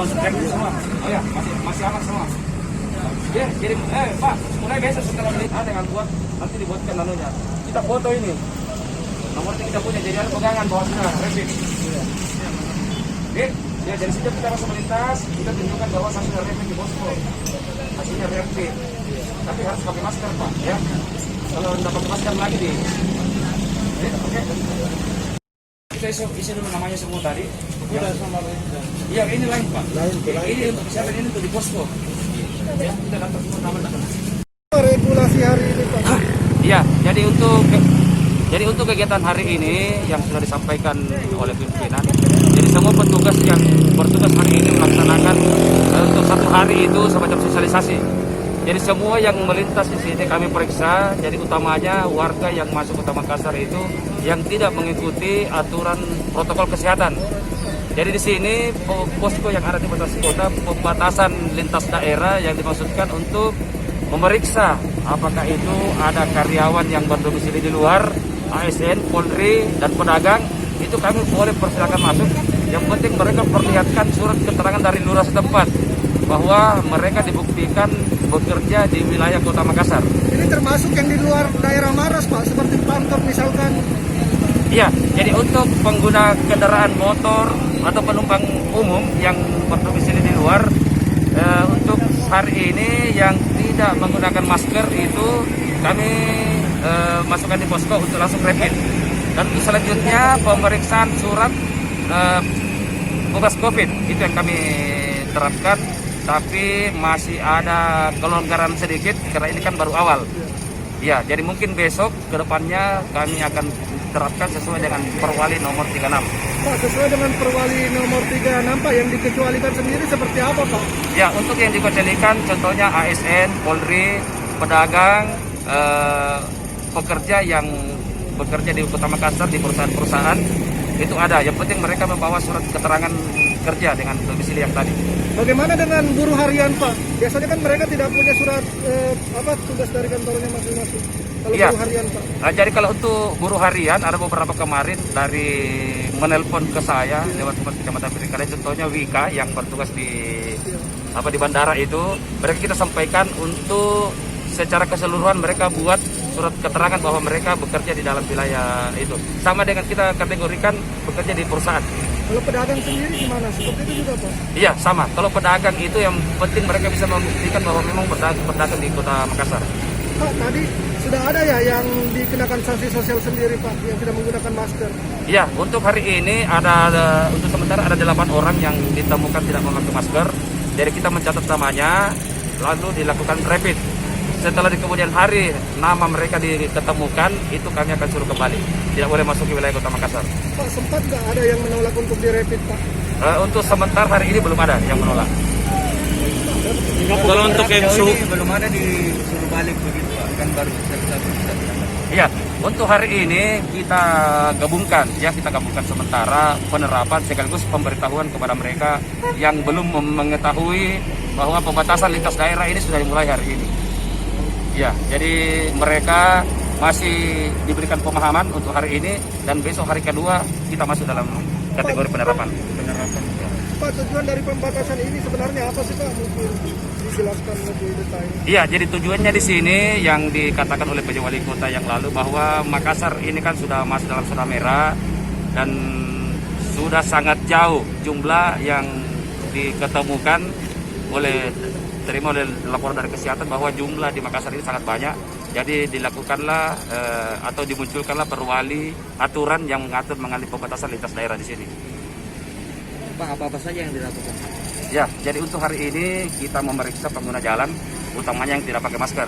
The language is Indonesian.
langsung cek semua. Oh ya, masih aman semua. Ya, jadi Pak, mulai besok setelah melintas dengan buat nanti dibuatkan lalunya. Kita foto ini. Nomor yang kita punya jadi ada pegangan bahwa sudah rapid. Ya, jadi sejak kita langsung melintas, kita tunjukkan bahwa sudah rapid di posko. Hasilnya rapid. Tapi harus pakai masker Pak, ya. Kalau tidak pakai masker lagi di. Oke. Kita isi dulu namanya semua tadi. Udah sama lain. Iya, ini lain Pak. Lain. Ini untuk siapa ini untuk di posko. Ya, kita daftar semua nama. Regulasi hari ini Pak. Iya, jadi untuk kegiatan hari ini yang sudah disampaikan oleh pimpinan, jadi semua petugas yang bertugas hari ini melaksanakan untuk satu hari itu semacam sosialisasi. Jadi semua yang melintas di sini kami periksa, jadi utamanya warga yang masuk Kota Makassar itu yang tidak mengikuti aturan protokol kesehatan. Jadi di sini posko yang ada di batasi kota, pembatasan lintas daerah yang dimaksudkan untuk memeriksa apakah itu ada karyawan yang berdomisili di luar, ASN, Polri, dan pedagang, itu kami boleh persilakan masuk. Yang penting mereka perlihatkan surat keterangan dari lurah setempat bahwa mereka dibuktikan bekerja di wilayah Kota Makassar. Ini termasuk yang di luar daerah Maros Pak, seperti Pangkep misalkan. Iya, jadi untuk pengguna kendaraan motor atau penumpang umum yang berdomisili di luar, untuk hari ini yang tidak menggunakan masker itu kami masukkan di posko untuk langsung rapid. Dan selanjutnya pemeriksaan surat bebas COVID itu yang kami terapkan, tapi masih ada kelonggaran sedikit karena ini kan baru awal. Ya, jadi mungkin besok ke depannya kami akan terapkan sesuai dengan Perwali nomor 36. Pak, sesuai dengan Perwali nomor 36 Pak, yang dikecualikan sendiri seperti apa Pak? Ya, untuk yang dikecualikan contohnya ASN, Polri, pedagang, pekerja yang bekerja di Kota Makassar di perusahaan-perusahaan itu ada. Yang penting mereka membawa surat keterangan kerja dengan domisili yang tadi. Bagaimana dengan buruh harian Pak? Biasanya kan mereka tidak punya surat tugas dari kantornya masing-masing. Kalau Iya. buruh harian Pak. Jadi kalau untuk buruh harian ada beberapa kemarin dari menelpon ke saya lewat Kecamatan Pirikale, contohnya Wika yang bertugas di di bandara itu, mereka kita sampaikan untuk secara keseluruhan mereka buat surat keterangan bahwa mereka bekerja di dalam wilayah itu. Sama dengan kita kategorikan bekerja di perusahaan. Kalau pedagang sendiri gimana? Seperti itu juga Pak? Iya, sama. Kalau pedagang itu yang penting mereka bisa membuktikan bahwa memang berdagang di Kota Makassar. Pak, tadi sudah ada ya yang dikenakan sanksi sosial sendiri Pak, yang tidak menggunakan masker? Iya, untuk hari ini untuk sementara ada 8 orang yang ditemukan tidak memakai masker. Jadi kita mencatat namanya, lalu dilakukan rapid. Setelah di kemudian hari nama mereka diketemukan, itu kami akan suruh kembali. Tidak boleh masuk ke wilayah Kota Makassar. Pak, sempat nggak ada yang menolak untuk dirapid Pak? Untuk sementara hari ini belum ada yang menolak. Kalau untuk yang belum ada disuruh balik begitu Pak, kan baru kita. Iya, untuk hari ini kita gabungkan sementara penerapan sekaligus pemberitahuan kepada mereka yang belum mengetahui bahwa pembatasan lintas daerah ini sudah dimulai hari ini. Ya, jadi mereka masih diberikan pemahaman untuk hari ini dan besok hari kedua kita masuk dalam kategori penerapan. Ya. Pak, tujuan dari pembatasan ini sebenarnya apa sih Pak? Mungkin dijelaskan lebih detail. Iya, jadi tujuannya di sini yang dikatakan oleh PJ Wali Kota yang lalu bahwa Makassar ini kan sudah masuk dalam zona merah dan sudah sangat jauh jumlah yang diketemukan terima oleh laporan dari kesehatan bahwa jumlah di Makassar ini sangat banyak. Jadi dilakukanlah atau dimunculkanlah perwali aturan yang mengatur mengenai pembatasan lintas daerah di sini. Pak, apa-apa saja yang dilakukan? Ya, jadi untuk hari ini kita memeriksa pengguna jalan, utamanya yang tidak pakai masker.